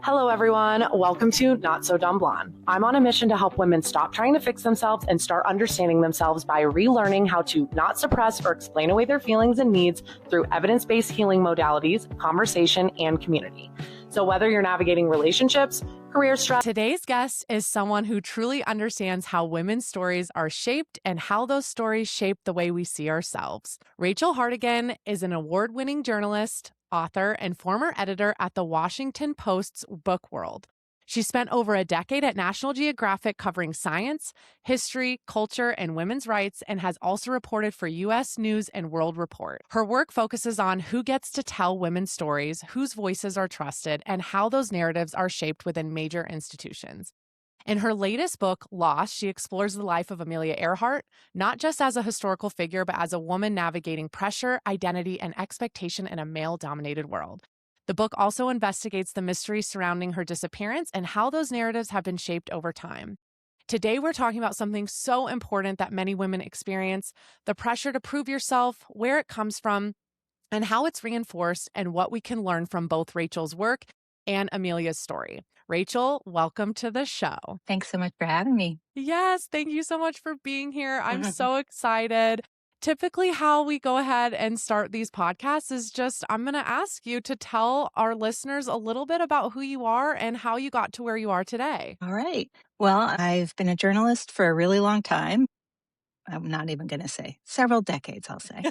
Hello, everyone. Welcome to Not So Dumb Blonde. I'm on a mission to help women stop trying to fix themselves and start understanding themselves by relearning how to not suppress or explain away their feelings and needs through evidence-based healing modalities, conversation, and community. So whether you're navigating relationships, career stress. Today's guest is someone who truly understands how women's stories are shaped and how those stories shape the way we see ourselves. Rachel Hartigan is an award-winning journalist, author, and former editor at the Washington Post's Book World. She spent over a decade at National Geographic covering science, history, culture, and women's rights, and has also reported for U.S. News and World Report. Her work focuses on who gets to tell women's stories, whose voices are trusted, and how those narratives are shaped within major institutions. In her latest book, Lost, she explores the life of Amelia Earhart, not just as a historical figure, but as a woman navigating pressure, identity, and expectation in a male-dominated world. The book also investigates the mystery surrounding her disappearance and how those narratives have been shaped over time. Today, we're talking about something so important that many women experience: the pressure to prove yourself, where it comes from, and how it's reinforced, and what we can learn from both Rachel's work and Amelia's story. Rachel, welcome to the show. Thanks so much for having me. Yes, thank you so much for being here. I'm so excited. Typically, how we go ahead and start these podcasts is just, I'm going to ask you to tell our listeners a little bit about who you are and how you got to where you are today. All right. Well, I've been a journalist for a really long time. I'm not even going to say several decades, I'll say.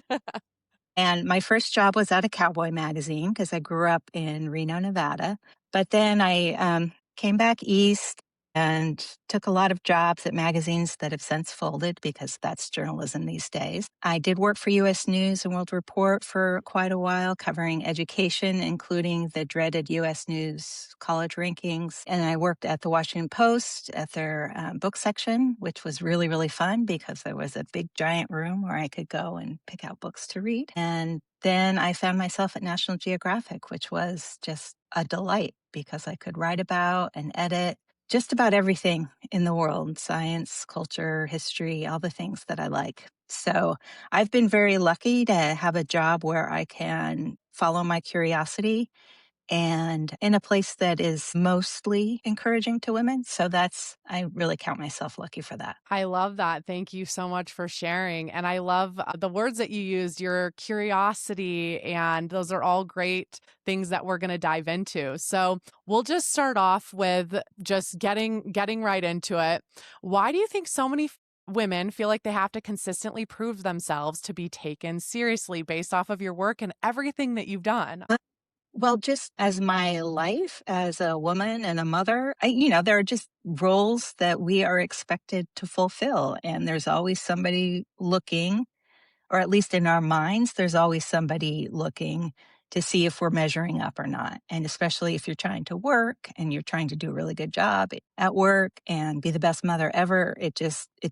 And my first job was at a cowboy magazine because I grew up in Reno, Nevada. But then I came back east and took a lot of jobs at magazines that have since folded because that's journalism these days. I did work for U.S. News and World Report for quite a while, covering education, including the dreaded U.S. News college rankings. And I worked at the Washington Post at their book section, which was really, really fun because there was a big, giant room where I could go and pick out books to read. And then I found myself at National Geographic, which was just a delight because I could write about and edit just about everything in the world: science, culture, history, all the things that I like. So I've been very lucky to have a job where I can follow my curiosity and in a place that is mostly encouraging to women. So I really count myself lucky for that. I love that. Thank you so much for sharing. And I love the words that you used, your curiosity, and those are all great things that we're going to dive into. So we'll just start off with just getting right into it. Why do you think so many women feel like they have to consistently prove themselves to be taken seriously based off of your work and everything that you've done? Well, just as my life as a woman and a mother, there are just roles that we are expected to fulfill. And there's always somebody looking, or at least in our minds, there's always somebody looking to see if we're measuring up or not. And especially if you're trying to work and you're trying to do a really good job at work and be the best mother ever, it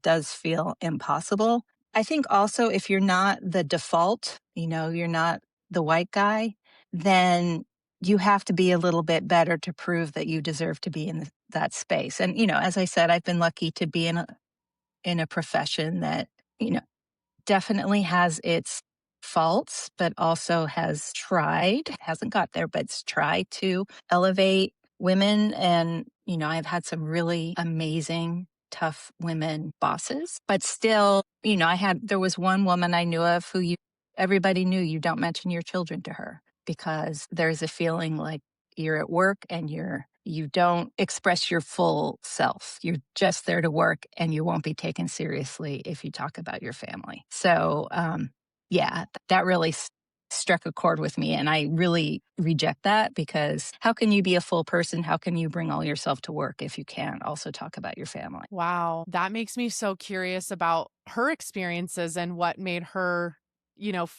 does feel impossible. I think also if you're not the default, you're not the white guy, then you have to be a little bit better to prove that you deserve to be in that space. And, as I said, I've been lucky to be in a profession that, definitely has its faults, but also hasn't got there, but it's tried to elevate women. And, I've had some really amazing, tough women bosses, but still, there was one woman I knew of who everybody knew you don't mention your children to her because there's a feeling like you're at work and you don't express your full self. You're just there to work and you won't be taken seriously if you talk about your family. So, that really struck a chord with me. And I really reject that because how can you be a full person? How can you bring all yourself to work if you can't also talk about your family? Wow. That makes me so curious about her experiences and what made her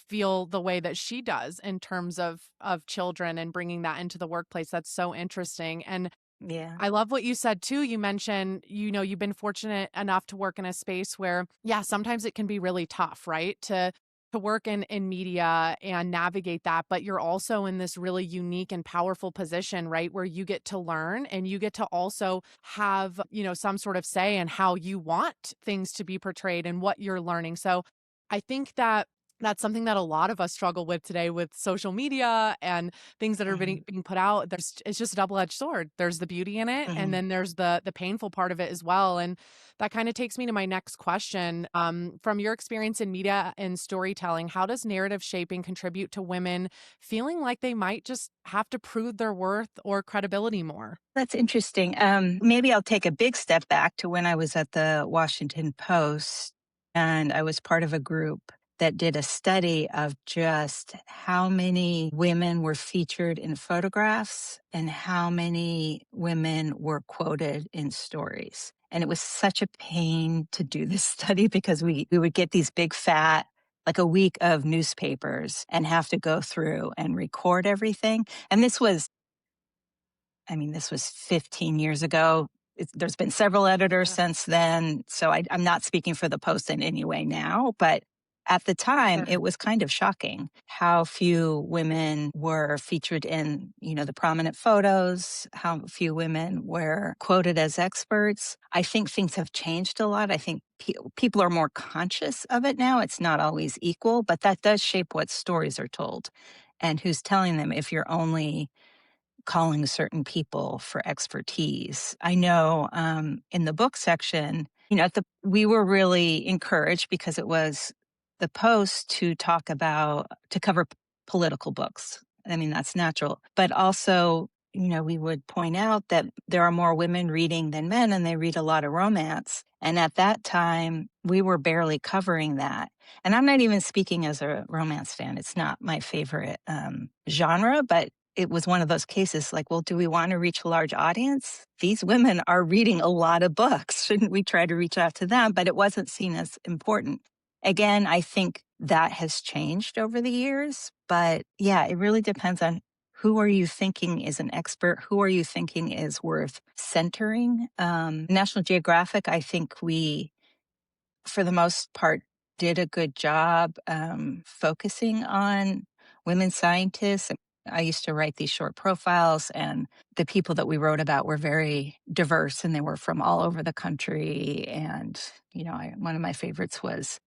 feel the way that she does in terms of children and bringing that into the workplace. That's so interesting. And yeah, I love what you said too. You mentioned, you've been fortunate enough to work in a space where, sometimes it can be really tough, right? To work in media and navigate that, but you're also in this really unique and powerful position, right? Where you get to learn and you get to also have, some sort of say in how you want things to be portrayed and what you're learning. So I think that That's something that a lot of us struggle with today with social media and things that are Mhm, being put out. It's just a double-edged sword. There's the beauty in it, and mhm. then there's the painful part of it as well, and that kinda takes me to my next question. From your experience in media and storytelling, how does narrative shaping contribute to women feeling like they might just have to prove their worth or credibility more? That's interesting. Maybe I'll take a big step back to when I was at the Washington Post, and I was part of a group that did a study of just how many women were featured in photographs and how many women were quoted in stories. And it was such a pain to do this study because we would get these big fat, like a week of newspapers and have to go through and record everything. And this was 15 years ago. There's been several editors Yeah, since then. So I'm not speaking for the Post in any way now, but at the time, sure. it was kind of shocking how few women were featured in, the prominent photos, how few women were quoted as experts. I think things have changed a lot. I think people are more conscious of it now. It's not always equal, but that does shape what stories are told and who's telling them if you're only calling certain people for expertise. I know in the book section, we were really encouraged because it was the Post to cover political books. I mean, that's natural. But also, we would point out that there are more women reading than men, and they read a lot of romance. And at that time, we were barely covering that. And I'm not even speaking as a romance fan. It's not my favorite genre, but it was one of those cases like, well, do we want to reach a large audience? These women are reading a lot of books. Shouldn't we try to reach out to them? But it wasn't seen as important. Again, I think that has changed over the years. But yeah, it really depends on who are you thinking is an expert? Who are you thinking is worth centering? National Geographic, I think we for the most part, did a good job focusing on women scientists. I used to write these short profiles, and the people that we wrote about were very diverse, and they were from all over the country. And one of my favorites was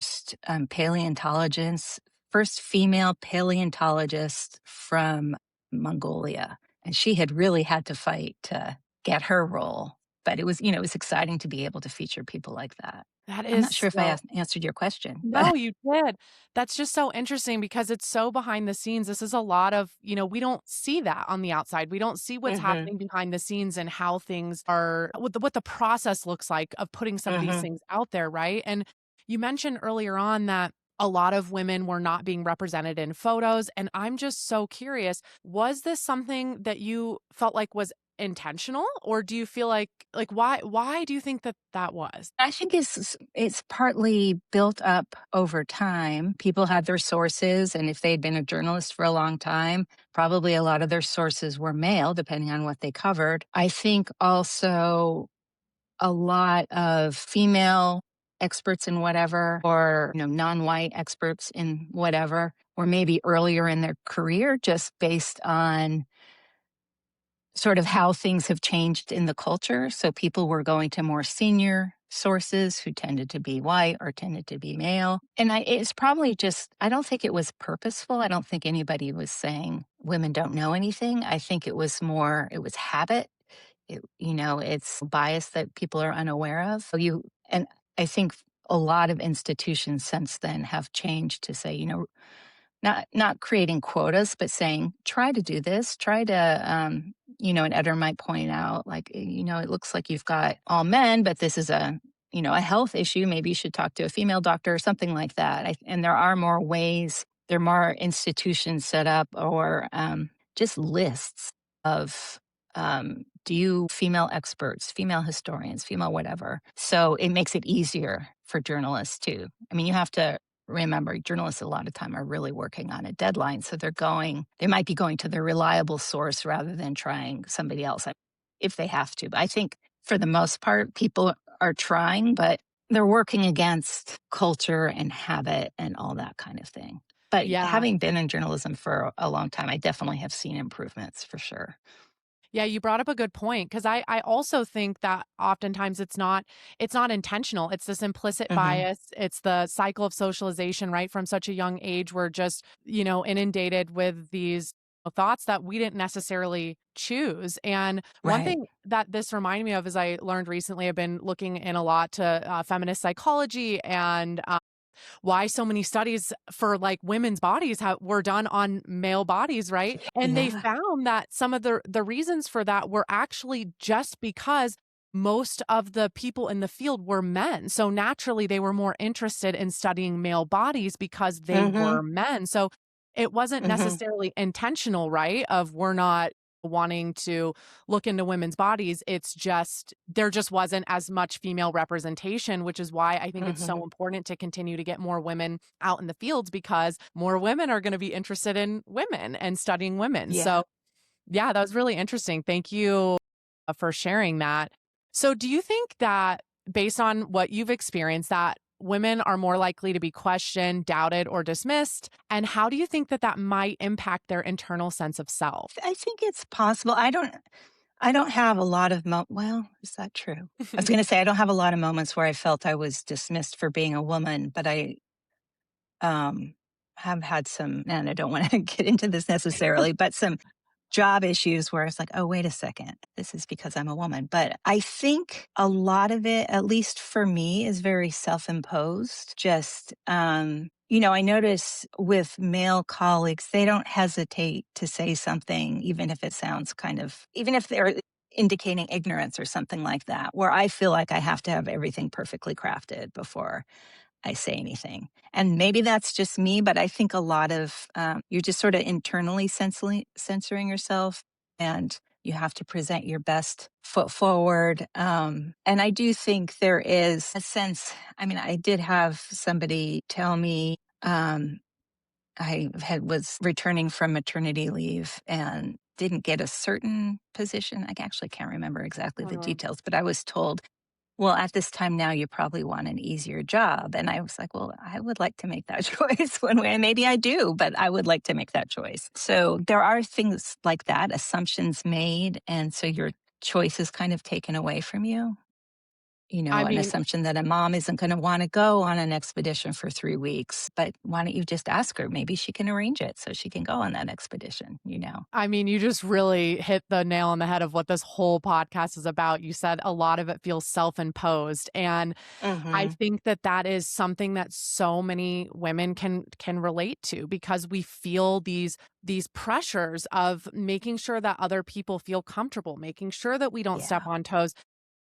paleontologist, first female paleontologist from Mongolia, and she had really had to fight to get her role. But it was exciting to be able to feature people like that. That I'm not is sure if I so answered your question, but No, you did. That's just so interesting because it's so behind the scenes. This is a lot of, we don't see that on the outside. We don't see what's Mhm, happening behind the scenes and how things are what the process looks like of putting some of these mhm. things out there, right? And you mentioned earlier on that a lot of women were not being represented in photos, and I'm just so curious, was this something that you felt like was intentional, or do you feel like why do you think that that was? I think it's partly built up over time. People had their sources, and if they'd been a journalist for a long time, probably a lot of their sources were male, depending on what they covered. I think also a lot of female experts in whatever, or non-white experts in whatever, or maybe earlier in their career, just based on sort of how things have changed in the culture. So people were going to more senior sources who tended to be white or tended to be male. And it's probably just, I don't think it was purposeful. I don't think anybody was saying women don't know anything. I think it was habit. It's bias that people are unaware of. And I think a lot of institutions since then have changed to say, not creating quotas, but saying, try to do this, try to, an editor might point out, like, it looks like you've got all men, but this is a health issue. Maybe you should talk to a female doctor or something like that. And there are more ways, there are more institutions set up or just lists of, do you female experts, female historians, female whatever. So it makes it easier for journalists too. I mean, you have to remember journalists a lot of time are really working on a deadline. So they might be going to their reliable source rather than trying somebody else if they have to. But I think for the most part, people are trying, but they're working against culture and habit and all that kind of thing. But Yeah. having been in journalism for a long time, I definitely have seen improvements for sure. Yeah, you brought up a good point because I also think that oftentimes it's not intentional. It's this implicit Hmm. bias. It's the cycle of socialization, right? From such a young age, we're just, inundated with these thoughts that we didn't necessarily choose. And one Right. thing that this reminded me of is I learned recently, I've been looking in a lot to feminist psychology and why so many studies for like women's bodies were done on male bodies, right? And they Yeah. found that some of the reasons for that were actually just because most of the people in the field were men. So naturally they were more interested in studying male bodies because they Hmm. were men. So it wasn't Hmm. necessarily intentional, right? Of we're not wanting to look into women's bodies. It's just there just wasn't as much female representation, which is why I think it's so Hmm. important to continue to get more women out in the fields because more women are going to be interested in women and studying women. Yeah. So, yeah, that was really interesting. Thank you for sharing that. So, do you think that based on what you've experienced that women are more likely to be questioned, doubted, or dismissed? And how do you think that that might impact their internal sense of self? I think it's possible. I don't have a lot of well, is that true? I was going to say I don't have a lot of moments where I felt I was dismissed for being a woman, but I um have had some, and I don't want to get into this necessarily, but some job issues where it's like, oh, wait a second, this is because I'm a woman. But I think a lot of it, at least for me, is very self imposed. Just, I notice with male colleagues, they don't hesitate to say something, even if it sounds even if they're indicating ignorance or something like that, where I feel like I have to have everything perfectly crafted before I say anything. And maybe that's just me, but I think a lot of you're just sort of internally censoring yourself, and you have to present your best foot forward. And I do think there is a sense. I mean, I did have somebody tell me was returning from maternity leave and didn't get a certain position. I actually can't remember exactly the Mhm. details, but I was told, well, at this time now, you probably want an easier job. And I was like, well, I would like to make that choice one way. And maybe I do, but I would like to make that choice. So there are things like that, assumptions made. And so your choice is kind of taken away from you. I An mean, assumption that a mom isn't going to want to go on an expedition for 3 weeks. But why don't you just ask her? Maybe she can arrange it so she can go on that expedition. you just really hit the nail on the head of what this whole podcast is about. You said a lot of it feels self-imposed, and I Hmm. think that that is something that so many women can relate to because we feel these pressures of making sure that other people feel comfortable, making sure that we don't step Yeah. on toes.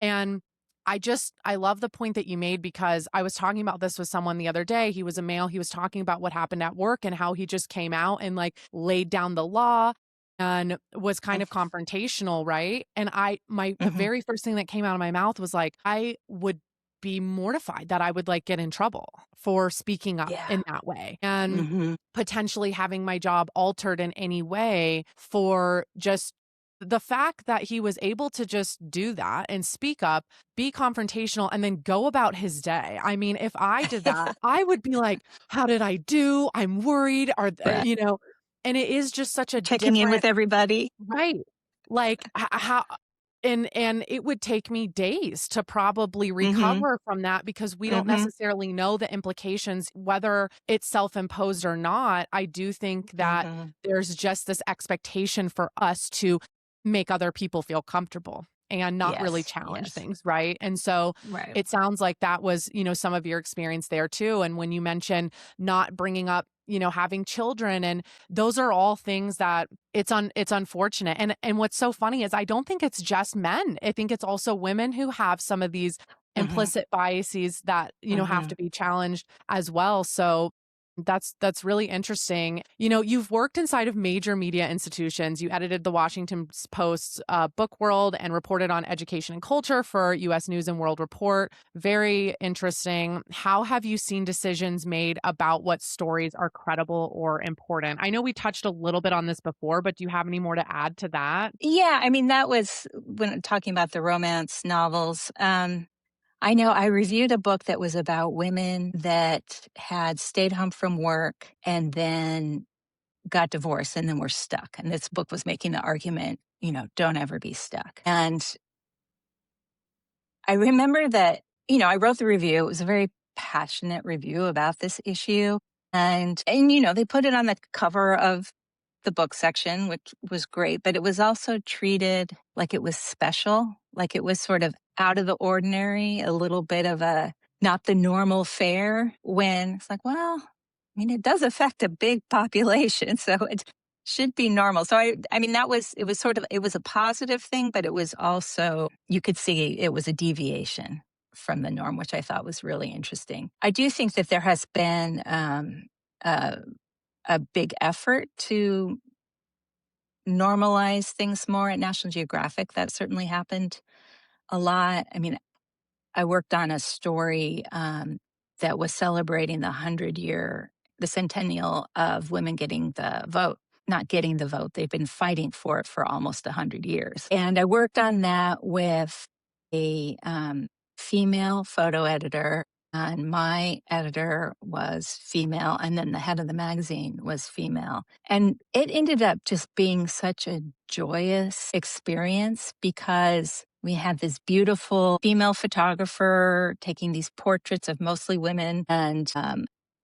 And I love the point that you made because I was talking about this with someone the other day. He was a male. He was talking about what happened at work and how he just came out and like laid down the law and was kind of confrontational, right? And the Hmm. very first thing that came out of my mouth was like, I would be mortified that I would like get in trouble for speaking up Yeah. in that way and Hmm. potentially having my job altered in any way for just the fact that he was able to just do that and speak up, be confrontational, and then go about his day. I mean, if I did that, I would be like, how did I do? I'm worried. Right. And it is just such a Checking in different, with everybody. right. Like how, and it would take me days to probably Mhm, recover from that because we don't mhm, necessarily know the implications, whether it's self-imposed or not. I do think that mhm. there's just this expectation for us to make other people feel comfortable and not really Yes, challenge yes. things, right? And so Right. it sounds like that was, some of your experience there too. And when you mentioned not bringing up, having children, and those are all things that it's unfortunate. And what's so funny is I don't think it's just men. I think it's also women who have some of these Mhm, implicit biases that, have to mhm. be challenged as well. So that's really interesting. You've worked inside of major media institutions. You edited the Washington Post's Book World and reported on education and culture for U.S. News and World Report. Very interesting. How have you seen decisions made about what stories are credible or important? I know we touched a little bit on this before, but do you have any more to add to that? Yeah, I mean, that was when talking about the romance novels. I know I reviewed a book that was about women that had stayed home from work and then got divorced and then were stuck. And this book was making the argument, don't ever be stuck. And I remember that, I wrote the review. It was a very passionate review about this issue. And they put it on the cover of the book section, which was great, but it was also treated like it was special, like it was sort of out of the ordinary, a little bit of a not the normal fare, when it's like, well, it does affect a big population, so it should be normal. So it was a positive thing, but it was also, you could see it was a deviation from the norm, which I thought was really interesting. I do think that there has been a, a big effort to normalize things more at National Geographic. That certainly happened a lot. I worked on a story that was celebrating the centennial of women getting the vote. Not getting the vote, they've been fighting for it for almost 100 years. And I worked on that with a female photo editor, and my editor was female, and then the head of the magazine was female. And it ended up just being such a joyous experience because we had this beautiful female photographer taking these portraits of mostly women, and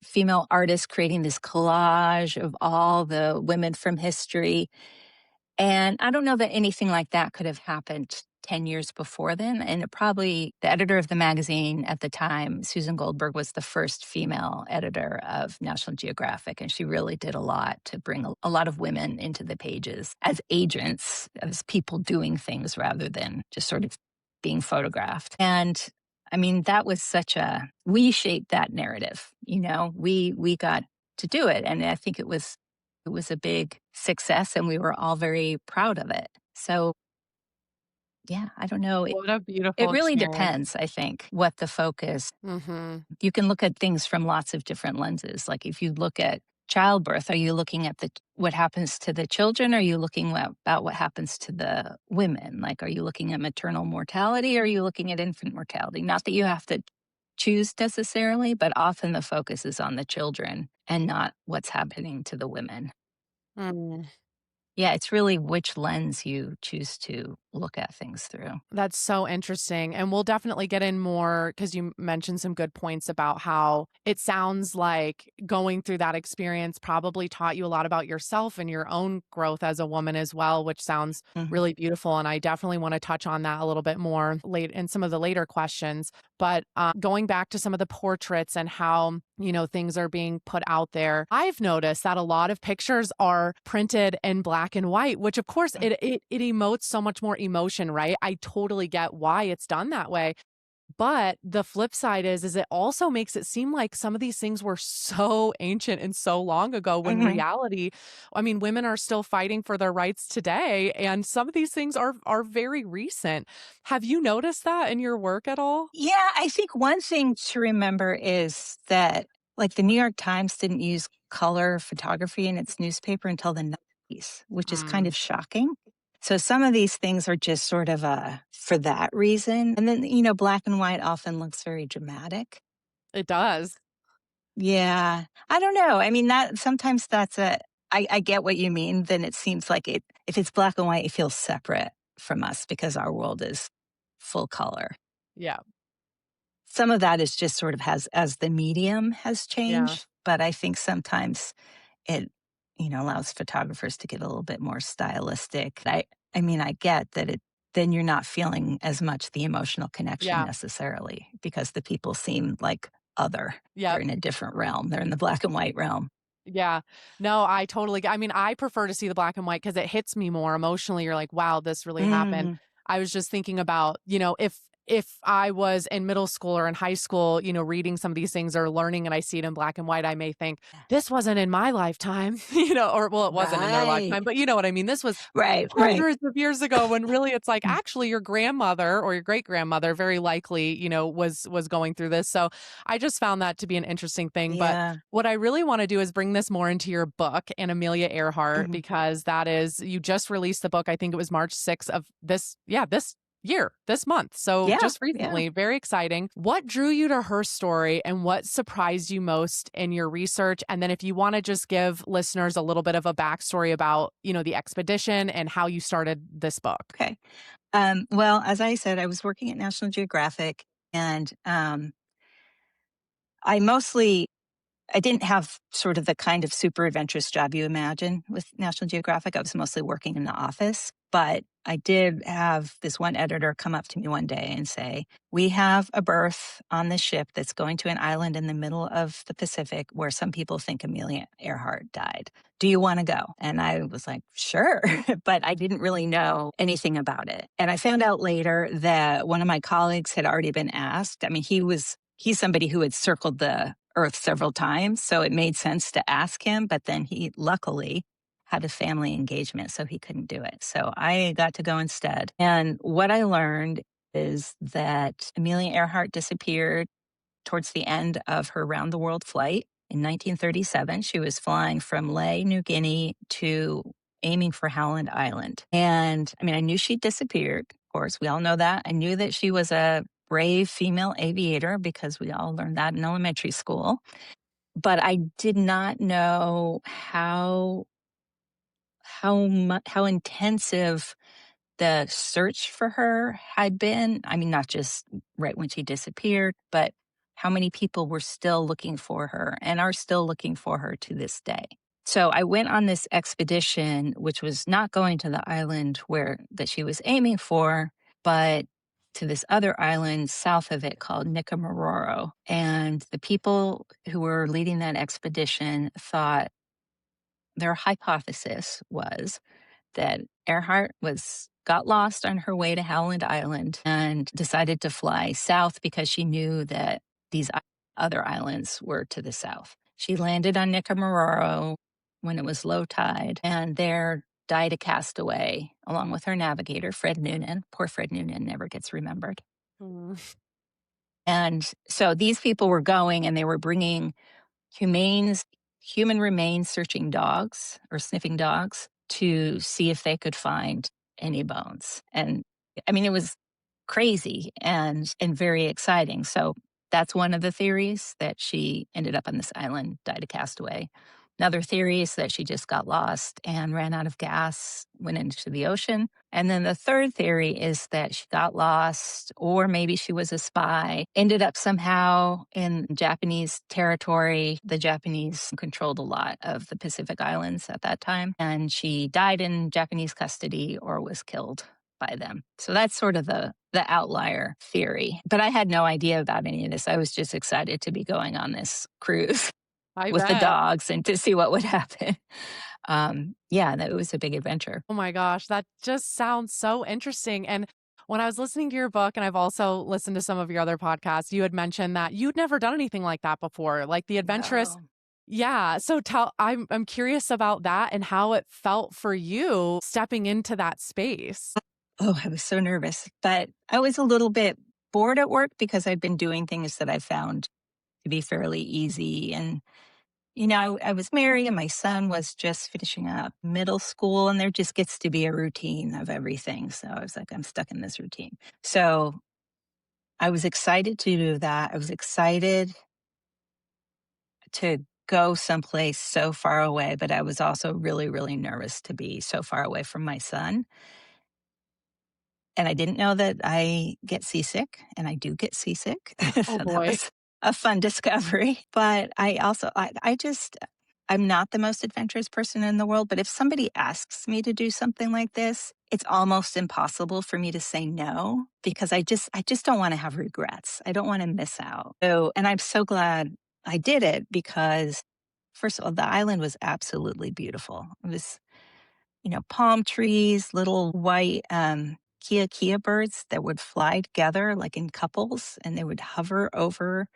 female artists creating this collage of all the women from history. And I don't know that anything like that could have happened 10 years before then. And the editor of the magazine at the time, Susan Goldberg, was the first female editor of National Geographic. And she really did a lot to bring a lot of women into the pages as agents, as people doing things rather than just sort of being photographed. And that was we shaped that narrative, we got to do it. And I think it was a big success, and we were all very proud of it. So, yeah, I don't know. What a It beautiful really experience. depends, I think, what the focus. Mm-hmm. You can look at things from lots of different lenses. Like if you look at childbirth, are you looking at what happens to the children? Or are you looking about what happens to the women? Like, are you looking at maternal mortality? Or are you looking at infant mortality? Not that you have to choose necessarily, but often the focus is on the children and not what's happening to the women. Mm. Yeah, it's really which lens you choose to look at things through. That's so interesting. And we'll definitely get in more because you mentioned some good points about how it sounds like going through that experience probably taught you a lot about yourself and your own growth as a woman as well, which sounds Mhm. really beautiful. And I definitely want to touch on that a little bit more late in some of the later questions. But going back to some of the portraits and how, things are being put out there, I've noticed that a lot of pictures are printed in black and white, which of course it emotes so much more emotion, right? I totally get why it's done that way. But the flip side is it also makes it seem like some of these things were so ancient and so long ago when Mhm. reality, women are still fighting for their rights today. And some of these things are very recent. Have you noticed that in your work at all? Yeah, I think one thing to remember is that, like, the New York Times didn't use color photography in its newspaper until the 90s, which is kind Mm, of shocking. So some of these things are just sort of for that reason. And then, black and white often looks very dramatic. it does. Yeah. I don't know. That sometimes I get what you mean. Then it seems like if it's black and white, it feels separate from us because our world is full color. Yeah. Some of that is just sort of as the medium has Yeah. changed, but I think sometimes it, allows photographers to get a little bit more stylistic. I get that then you're not feeling as much the emotional connection Yeah. necessarily because the people seem like other. They're Yeah. in a different realm. They're in the black and white realm. Yeah. No, I totally I prefer to see the black and white because it hits me more emotionally. You're like, wow, this really happened. Mm, I was just thinking about, if I was in middle school or in high school, reading some of these things or learning and I see it in black and white, I may think, this wasn't in my lifetime, or well, it wasn't in their right. lifetime, but you know what I mean? This was Right, right. hundreds of years ago when really it's like actually your grandmother or your great grandmother very likely, was going through this. So I just found that to be an interesting thing. But Yeah. what I really want to do is bring this more into your book and Amelia Earhart, Mhm. because you just released the book. I think it was March 6th of this year, this month. So Yeah, just yeah. recently, very exciting. What drew you to her story and what surprised you most in your research? And then if you want to just give listeners a little bit of a backstory about, the expedition and how you started this book. Okay. Well, as I said, I was working at National Geographic, and I mostly I didn't have sort of the kind of super adventurous job you imagine with National Geographic. I was mostly working in the office, but I did have this one editor come up to me one day and say, "We have a berth on this ship that's going to an island in the middle of the Pacific where some people think Amelia Earhart died. Do you want to go?" And I was like, "Sure." But I didn't really know anything about it. And I found out later that one of my colleagues had already been asked. I mean, he's somebody who had circled the Earth several times, so it made sense to ask him, but then he luckily had a family engagement, so he couldn't do it. So I got to go instead. And what I learned is that Amelia Earhart disappeared towards the end of her round the world flight in 1937. She was flying from Lae, New Guinea to aiming for Howland Island. And I mean, I knew she disappeared. Of course, we all know that. I knew that she was a brave female aviator because we all learned that in elementary school. But I did not know how intensive the search for her had been. I mean, not just right when she disappeared, but how many people were still looking for her and are still looking for her to this day. So I went on this expedition, which was not going to the island where that she was aiming for, but to this other island south of it called Nicomaroro. And the people who were leading that expedition thought their hypothesis was that Earhart got lost on her way to Howland Island and decided to fly south because she knew that these other islands were to the south. She landed on Nicomaroro when it was low tide, and there died a castaway along with her navigator, Fred Noonan. Poor Fred Noonan never gets remembered. Mm. And so these people were going and they were bringing humanes, human remains searching dogs or sniffing dogs to see if they could find any bones. And I mean, it was crazy and very exciting. So that's one of the theories, that she ended up on this island, died a castaway. Another theory is that she just got lost and ran out of gas, went into the ocean. And then the third theory is that she got lost, or maybe she was a spy, ended up somehow in Japanese territory. The Japanese controlled a lot of the Pacific Islands at that time, and she died in Japanese custody or was killed by them. So that's sort of the outlier theory. But I had no idea about any of this. I was just excited to be going on this cruise I with the bet. dogs and to see what would happen. Yeah, that was a big adventure. Oh my gosh, that just sounds so interesting. And when I was listening to your book, and I've also listened to some of your other podcasts, you had mentioned that you'd never done anything like that before, like the adventurous. No. Yeah. So I'm curious about that and how it felt for you stepping into that space. Oh, I was so nervous, but I was a little bit bored at work because I'd been doing things that I found to be fairly easy. And, I was married and my son was just finishing up middle school, and there just gets to be a routine of everything. So I was like, I'm stuck in this routine. So I was excited to do that. I was excited to go someplace so far away, but I was also really, really nervous to be so far away from my son. And I didn't know that I get seasick, and I do get seasick. Oh So that boy. was a fun discovery. But I'm not the most adventurous person in the world, but if somebody asks me to do something like this, it's almost impossible for me to say no, because I just don't want to have regrets. I don't want to miss out. So, and I'm so glad I did it because, first of all, the island was absolutely beautiful. It was, palm trees, little white kia birds that would fly together like in couples, and they would hover over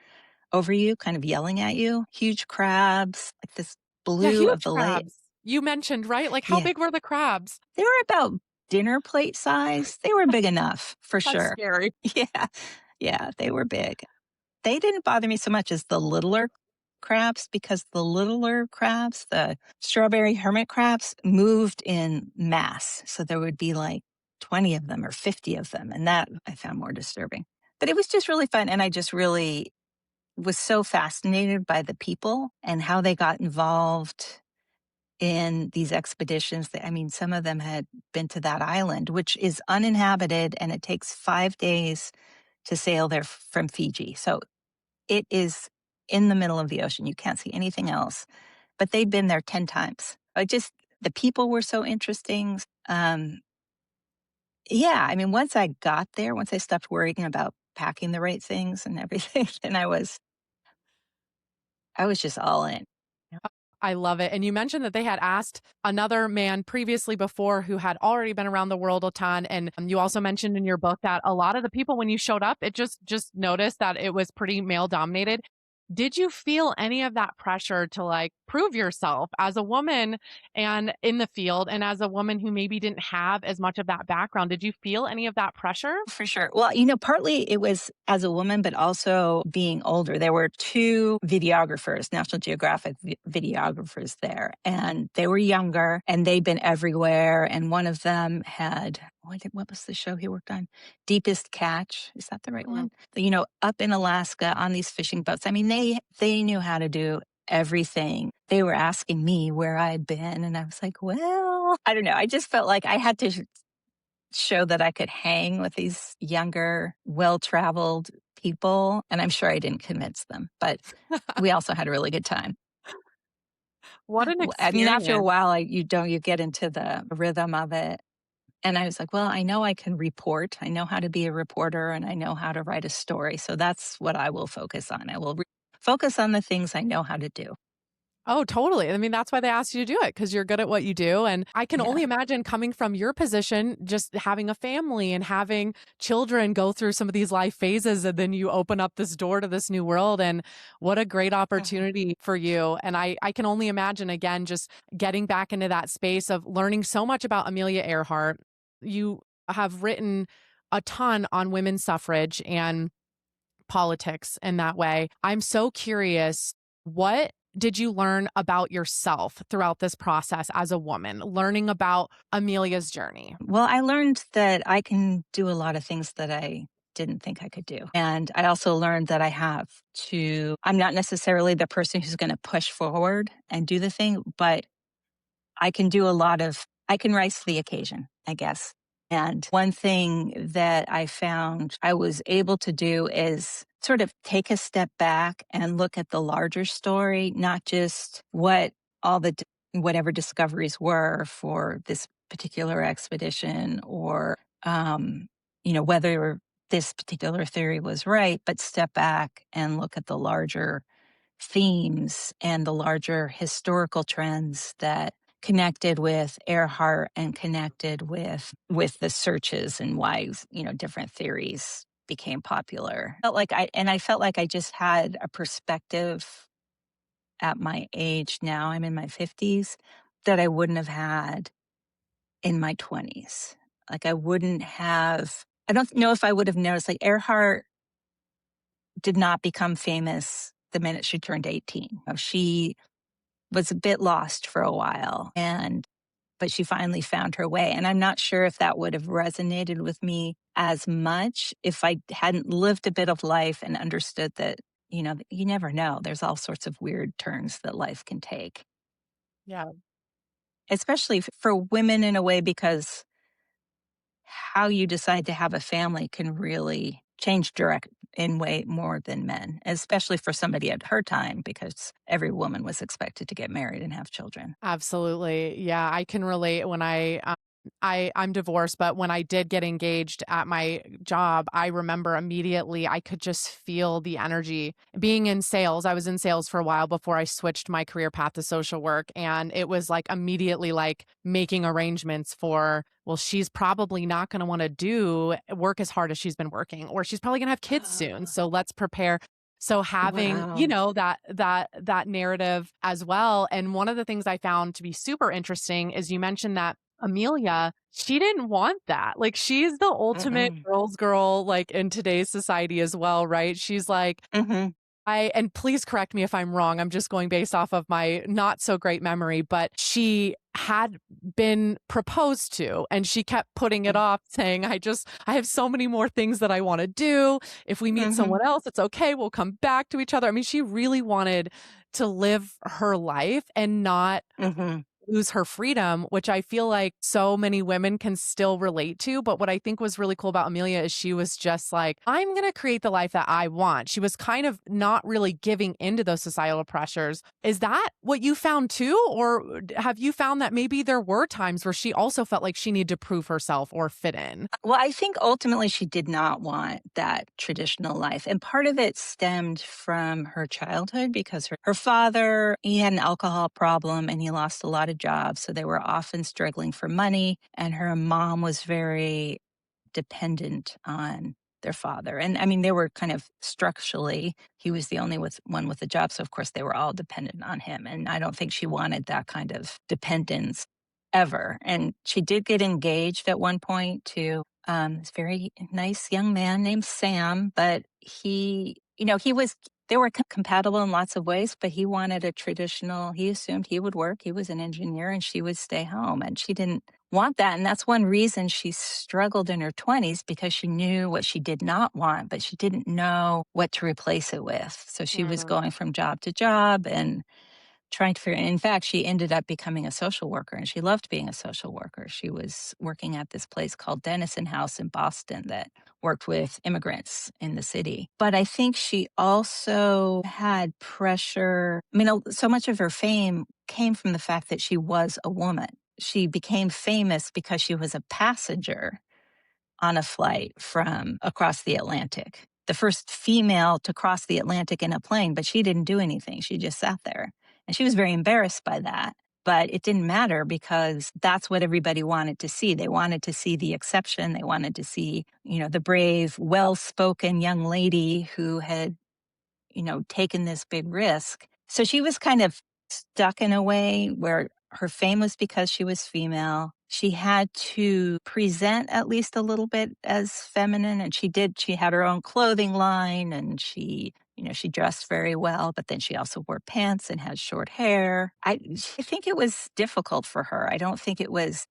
you, kind of yelling at you. Huge crabs, like this Yeah, blue of huge the lake. crabs. You mentioned, right? Like how Yeah, big were the crabs? they were about dinner plate size. They were big enough for That's sure. scary. Yeah, yeah, they were big. They didn't bother me so much as the littler crabs, because the littler crabs, the strawberry hermit crabs, moved in mass. So there would be like 20 of them or 50 of them. And that I found more disturbing. But it was just really fun. And I just really was so fascinated by the people and how they got involved in these expeditions. I mean, some of them had been to that island, which is uninhabited, and it takes 5 days to sail there from Fiji. So it is in the middle of the ocean. You can't see anything else. But they'd been there 10 times. The people were so interesting. Yeah, I mean, once I got there, once I stopped worrying about packing the right things and everything, then I was just all in. I love it. And you mentioned that they had asked another man previously before who had already been around the world a ton. And you also mentioned in your book that a lot of the people, when you showed up, it just noticed that it was pretty male dominated. Did you feel any of that pressure to like prove yourself as a woman and in the field and as a woman who maybe didn't have as much of that background? Did you feel any of that pressure? For sure. Well, partly it was as a woman, but also being older. There were two videographers, National Geographic videographers there, and they were younger and they'd been everywhere. And one of them had, what was the show he worked on? Deepest Catch. Is that the right one? Up in Alaska on these fishing boats. I mean, they knew how to do everything. They were asking me where I'd been, and I was like, well, I don't know. I just felt like I had to show that I could hang with these younger, well-traveled people, and I'm sure I didn't convince them, but we also had a really good time. What an I mean, after a experience. while, you get into the rhythm of it, and I was like, well, I know I can report. I know how to be a reporter, and I know how to write a story, so that's what I will focus on. I will focus on the things I know how to do. Oh, totally. I mean, that's why they asked you to do it because you're good at what you do. And I can Yeah. only imagine coming from your position, just having a family and having children go through some of these life phases. And then you open up this door to this new world. And what a great Mhm. opportunity for you. And I can only imagine, again, just getting back into that space of learning so much about Amelia Earhart. You have written a ton on women's suffrage and politics in that way. I'm so curious, what did you learn about yourself throughout this process as a woman, learning about Amelia's journey? Well, I learned that I can do a lot of things that I didn't think I could do. And I also learned that I'm not necessarily the person who's going to push forward and do the thing, but I can rise to the occasion, I guess. And one thing that I found I was able to do is sort of take a step back and look at the larger story, not just whatever discoveries were for this particular expedition or, whether this particular theory was right, but step back and look at the larger themes and the larger historical trends that connected with Earhart and connected with the searches and why different theories became popular. I felt like I just had a perspective at my age now. I'm in my 50s that I wouldn't have had in my 20s. Like I don't know if I would have noticed like Earhart did not become famous the minute she turned 18. She was a bit lost for a while but she finally found her way. And I'm not sure if that would have resonated with me as much if I hadn't lived a bit of life and understood that, you never know. There's all sorts of weird turns that life can take, Yeah, especially for women in a way, because how you decide to have a family can really change direct in way more than men, especially for somebody at her time, because every woman was expected to get married and have children. absolutely. Yeah, I can relate when I'm divorced, but when I did get engaged at my job, I remember immediately I could just feel the energy. Being in sales, I was in sales for a while before I switched my career path to social work, and it was like immediately like making arrangements for, well, she's probably not going to want to do work as hard as she's been working, or she's probably going to have kids soon. So let's prepare. So having, Wow. that narrative as well. And one of the things I found to be super interesting is you mentioned that Amelia, she didn't want that. Like, she's the ultimate Mm-mm. girl's girl, like, in today's society as well, right? She's like, Mhm. And please correct me if I'm wrong. I'm just going based off of my not so great memory, but she had been proposed to and she kept putting it off, saying, I have so many more things that I want to do. If we meet Mm-hmm. someone else, it's okay. We'll come back to each other. I mean, she really wanted to live her life and not Mm-hmm. lose her freedom, which I feel like so many women can still relate to. But what I think was really cool about Amelia is she was just like, I'm going to create the life that I want. She was kind of not really giving into those societal pressures. Is that what you found too? Or have you found that maybe there were times where she also felt like she needed to prove herself or fit in? Well, I think ultimately she did not want that traditional life. And part of it stemmed from her childhood because her father, he had an alcohol problem and he lost a lot of jobs. So they were often struggling for money. And her mom was very dependent on their father. And I mean, they were kind of structurally, he was the only one with a job. So, of course, they were all dependent on him. And I don't think she wanted that kind of dependence ever. And she did get engaged at one point to this very nice young man named Sam, but they were compatible in lots of ways, but he wanted a traditional, he assumed he would work. He was an engineer and she would stay home. And she didn't want that. And that's one reason she struggled in her 20s because she knew what she did not want, but she didn't know what to replace it with. So she was Mm. going from job to job and trying to figure. In fact, she ended up becoming a social worker and she loved being a social worker. She was working at this place called Dennison House in Boston that worked with immigrants in the city. But I think she also had pressure. I mean, so much of her fame came from the fact that she was a woman. She became famous because she was a passenger on a flight from across the Atlantic. The first female to cross the Atlantic in a plane, but she didn't do anything. She just sat there. And she was very embarrassed by that. But it didn't matter because that's what everybody wanted to see. They wanted to see the exception. They wanted to see, the brave, well spoken young lady who had taken this big risk. So she was kind of stuck in a way where her fame was because she was female. She had to present at least a little bit as feminine, and she did. She had her own clothing line and she dressed very well, but then she also wore pants and had short hair. I think it was difficult for her. I don't think it was,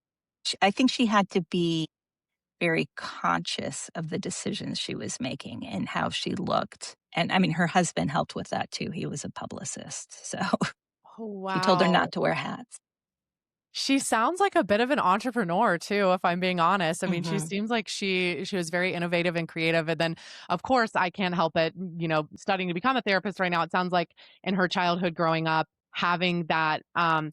I think she had to be very conscious of the decisions she was making and how she looked. And I mean, her husband helped with that too. He was a publicist. So Oh, he told her wow. not to wear hats. She sounds like a bit of an entrepreneur too, if I'm being honest. I mean, she Hmm. seems like she was very innovative and creative. And then, of course, I can't help it, studying to become a therapist right now. It sounds like in her childhood growing up, having that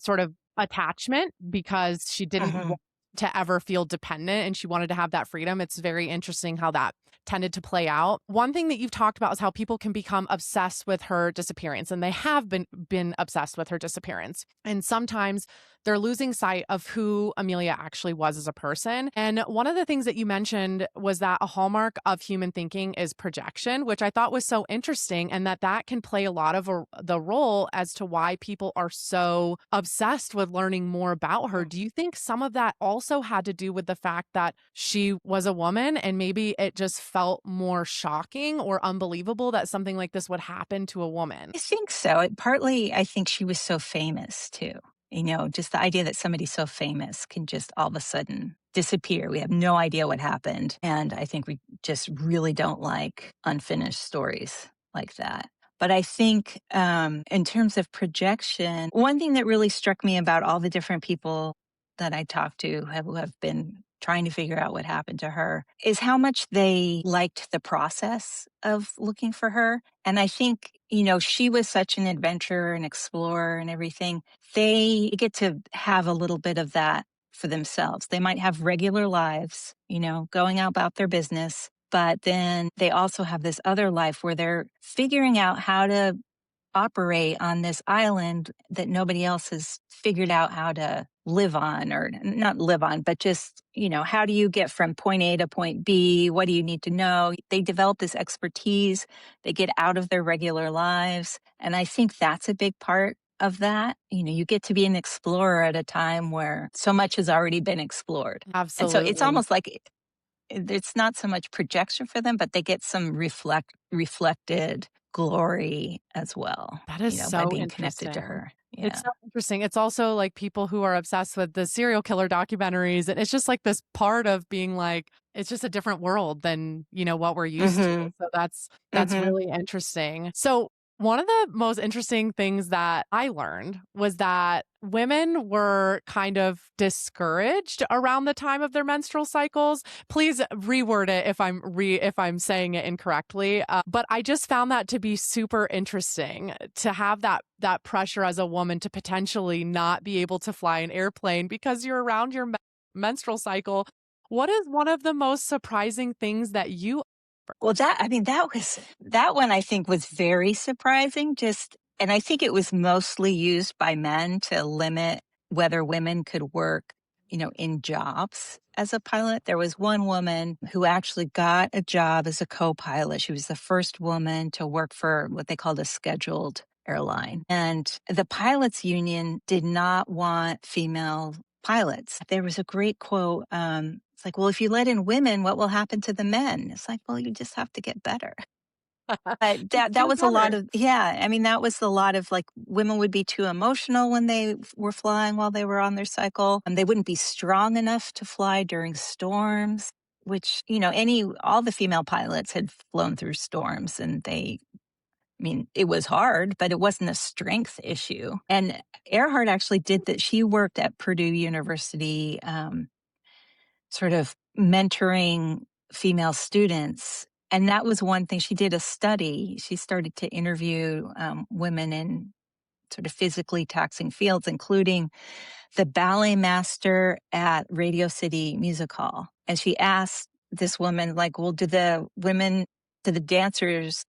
sort of attachment because she didn't Hmm. want to ever feel dependent and she wanted to have that freedom. It's very interesting how that tended to play out. One thing that you've talked about is how people can become obsessed with her disappearance, and they have been obsessed with her disappearance. And sometimes they're losing sight of who Amelia actually was as a person. And one of the things that you mentioned was that a hallmark of human thinking is projection, which I thought was so interesting, and that can play a lot of the role as to why people are so obsessed with learning more about her. Do you think some of that also had to do with the fact that she was a woman and maybe it just felt more shocking or unbelievable that something like this would happen to a woman? I think so. Partly, I think she was so famous too. Just the idea that somebody so famous can just all of a sudden disappear. We have no idea what happened. And I think we just really don't like unfinished stories like that. But I think in terms of projection, one thing that really struck me about all the different people that I talked to who have been trying to figure out what happened to her is how much they liked the process of looking for her. And I think, she was such an adventurer and explorer and everything. They get to have a little bit of that for themselves. They might have regular lives, going out about their business, but then they also have this other life where they're figuring out how to operate on this island that nobody else has figured out how to live on, or not live on, but just, how do you get from point A to point B? What do you need to know? They develop this expertise. They get out of their regular lives. And I think that's a big part of that. You get to be an explorer at a time where so much has already been explored. And so it's Absolutely. almost like it's not so much projection for them, but they get some reflected glory as well, That is by so being connected to interesting. her. It's Yeah. so interesting. It's also like people who are obsessed with the serial killer documentaries, and it's just like this part of being like, it's just a different world than, what we're used to. Mhm. So that's Mhm. really interesting. So one of the most interesting things that I learned was that women were kind of discouraged around the time of their menstrual cycles. Please reword it if I'm saying it incorrectly. But I just found that to be super interesting to have that pressure as a woman to potentially not be able to fly an airplane because you're around your menstrual cycle. What is one of the most surprising things that you Well, that one I think was very surprising, and I think it was mostly used by men to limit whether women could work, in jobs as a pilot. There was one woman who actually got a job as a co-pilot. She was the first woman to work for what they called a scheduled airline. And the pilots union did not want female pilots. There was a great quote. It's like, well, if you let in women, what will happen to the men? It's like, well, you just have to get better. But just that do was a lot better? of, yeah. I mean, that was a lot of like women would be too emotional when they were flying while they were on their cycle, and they wouldn't be strong enough to fly during storms. Which all the female pilots had flown through storms, and I mean, it was hard, but it wasn't a strength issue. And Earhart actually did that. She worked at Purdue University, sort of mentoring female students. And that was one thing. She did a study. She started to interview women in sort of physically taxing fields, including the ballet master at Radio City Music Hall. And she asked this woman, like, well, do the dancers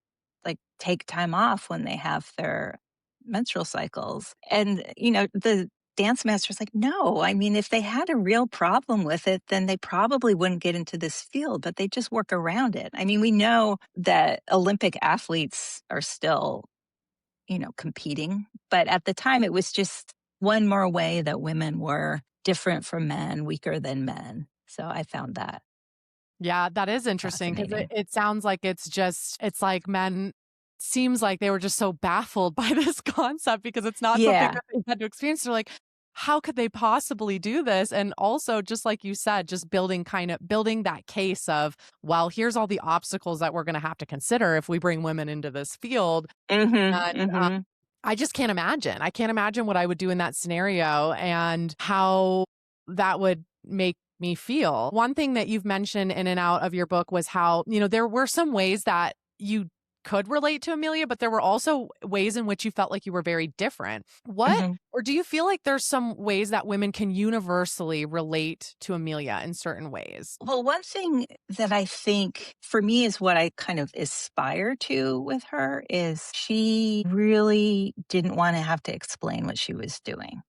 like take time off when they have their menstrual cycles? And, the dance master's like, no, I mean, if they had a real problem with it, then they probably wouldn't get into this field, but they just work around it. I mean, we know that Olympic athletes are still competing. But at the time, it was just one more way that women were different from men, weaker than men. So I found that Yeah, that is interesting because fascinating. it sounds like it's like men seems like they were just so baffled by this concept because it's not something Yeah. that they had to experience. They're like, how could they possibly do this? And also, just like you said, just building that case of, well, here's all the obstacles that we're going to have to consider if we bring women into this field. Mhm. And Mhm. I just can't imagine. I can't imagine what I would do in that scenario and how that would make me feel. One thing that you've mentioned in and out of your book was how, there were some ways that you could relate to Amelia, but there were also ways in which you felt like you were very different. What, Mhm. or do you feel like there's some ways that women can universally relate to Amelia in certain ways? Well, one thing that I think for me is what I kind of aspire to with her is she really didn't want to have to explain what she was doing.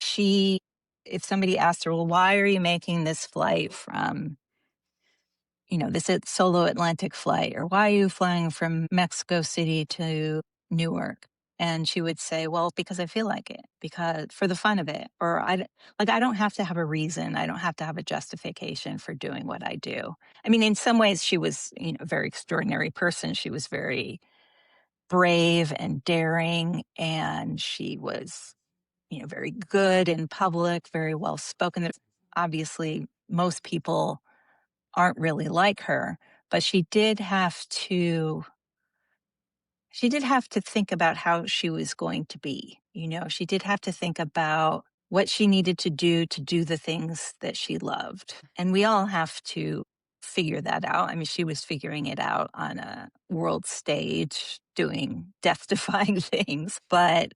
If somebody asked her, well, why are you making this flight from this solo Atlantic flight, or why are you flying from Mexico City to Newark? And she would say, well, because I feel like it, because for the fun of it, or I don't have to have a reason. I don't have to have a justification for doing what I do. I mean, in some ways, she was, a very extraordinary person. She was very brave and daring, and she was, very good in public, very well spoken. Obviously, most people aren't really like her, but she did have to think about how she was going to be. She did have to think about what she needed to do the things that she loved. And we all have to figure that out. I mean, she was figuring it out on a world stage doing death defying things, but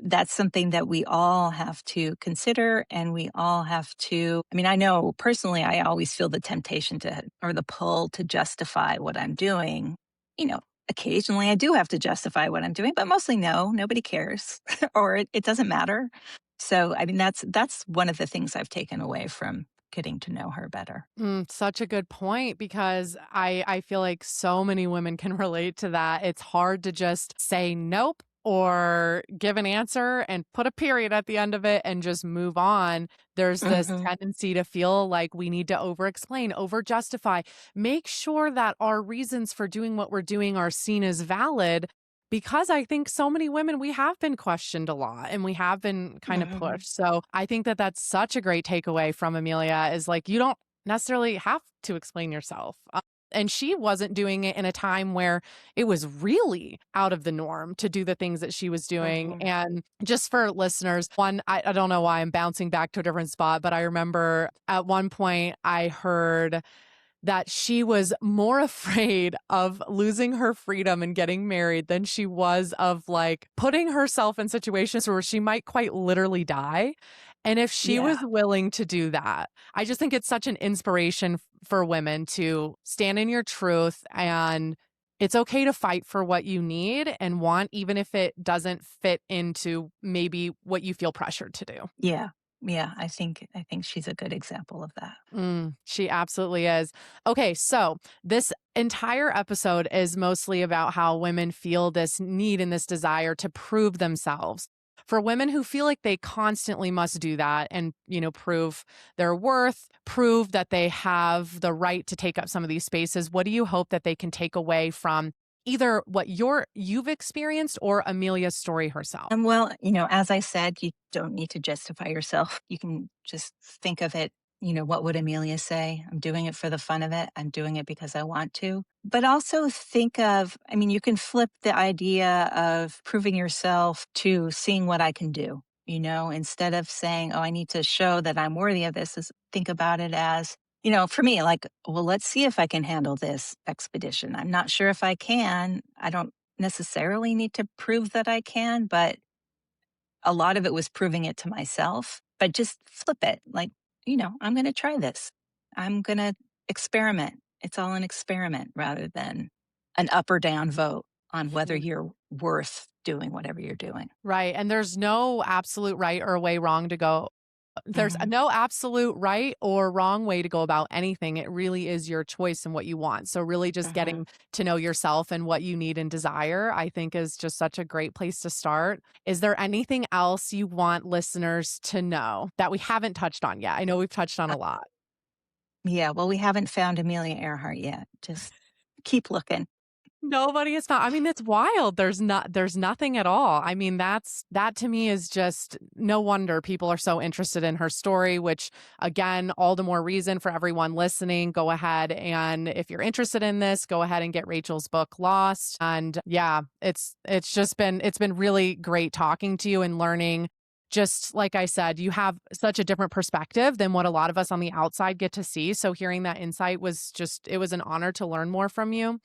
that's something that we all have to consider, and we all have to, I mean, I know personally I always feel the temptation to, or the pull to justify what I'm doing. you know Occasionally I do have to justify what I'm doing, but mostly no, nobody cares or it doesn't matter. So I mean, that's one of the things I've taken away from getting to know her better. Such a good point because I feel like so many women can relate to that. It's hard to just say nope. or give an answer and put a period at the end of it and just move on. There's this Hmm. tendency to feel like we need to over explain, over justify, make sure that our reasons for doing what we're doing are seen as valid. Because I think so many women, we have been questioned a lot and we have been kind of Hmm. pushed. So I think that that's such a great takeaway from Amelia is like, you don't necessarily have to explain yourself. And she wasn't doing it in a time where it was really out of the norm to do the things that she was doing. Hmm. And just for listeners, I don't know why I'm bouncing back to a different spot, but I remember at one point I heard that she was more afraid of losing her freedom and getting married than she was of like putting herself in situations where she might quite literally die. And if she was Yeah. willing to do that, I just think it's such an inspiration for women to stand in your truth, and it's okay to fight for what you need and want, even if it doesn't fit into maybe what you feel pressured to do. Yeah. Yeah. I think she's a good example of that. She absolutely is. Okay, so this entire episode is mostly about how women feel this need and this desire to prove themselves. For women who feel like they constantly must do that and, prove their worth, prove that they have the right to take up some of these spaces, what do you hope that they can take away from either what you've experienced or Amelia's story herself? Well, as I said, you don't need to justify yourself. You can just think of it, what would Amelia say? I'm doing it for the fun of it. I'm doing it because I want to. But also think of, you can flip the idea of proving yourself to seeing what I can do. Instead of saying, oh, I need to show that I'm worthy of this, is think about it as, for me, like, well, let's see if I can handle this expedition. I'm not sure if I can. I don't necessarily need to prove that I can, but a lot of it was proving it to myself. But just flip it like, I'm going to try this. I'm going to experiment. It's all an experiment rather than an up or down vote on whether you're worth doing whatever you're doing. Right, and there's no absolute right or way wrong to go. There's Hmm. no absolute right or wrong way to go about anything. It really is your choice and what you want. So really just Hmm. getting to know yourself and what you need and desire, I think is just such a great place to start. Is there anything else you want listeners to know that we haven't touched on yet? I know we've touched on a lot. Yeah, well, we haven't found Amelia Earhart yet. Just keep looking. Nobody is not. I mean, it's wild. There's nothing at all. I mean, that to me is just no wonder people are so interested in her story, which again, all the more reason for everyone listening, go ahead and if you're interested in this, go ahead and get Rachel's book Lost. And yeah, it's been really great talking to you and learning. Just like I said, you have such a different perspective than what a lot of us on the outside get to see. So hearing that insight it was an honor to learn more from you.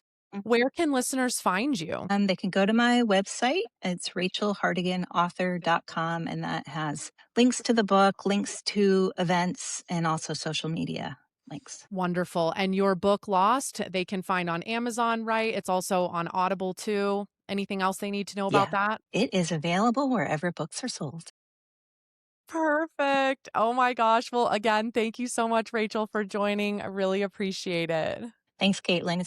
Where can listeners find you? They can go to my website. It's rachelhartiganauthor.com, and that has links to the book, links to events, and also social media links. Wonderful. And your book Lost, they can find on Amazon, right? It's also on Audible too. Anything else they need to know about Yeah, that? it is available wherever books are sold. Perfect. Oh my gosh. Well, again, thank you so much, Rachel, for joining. I really appreciate it. Thanks, Caitlin. It's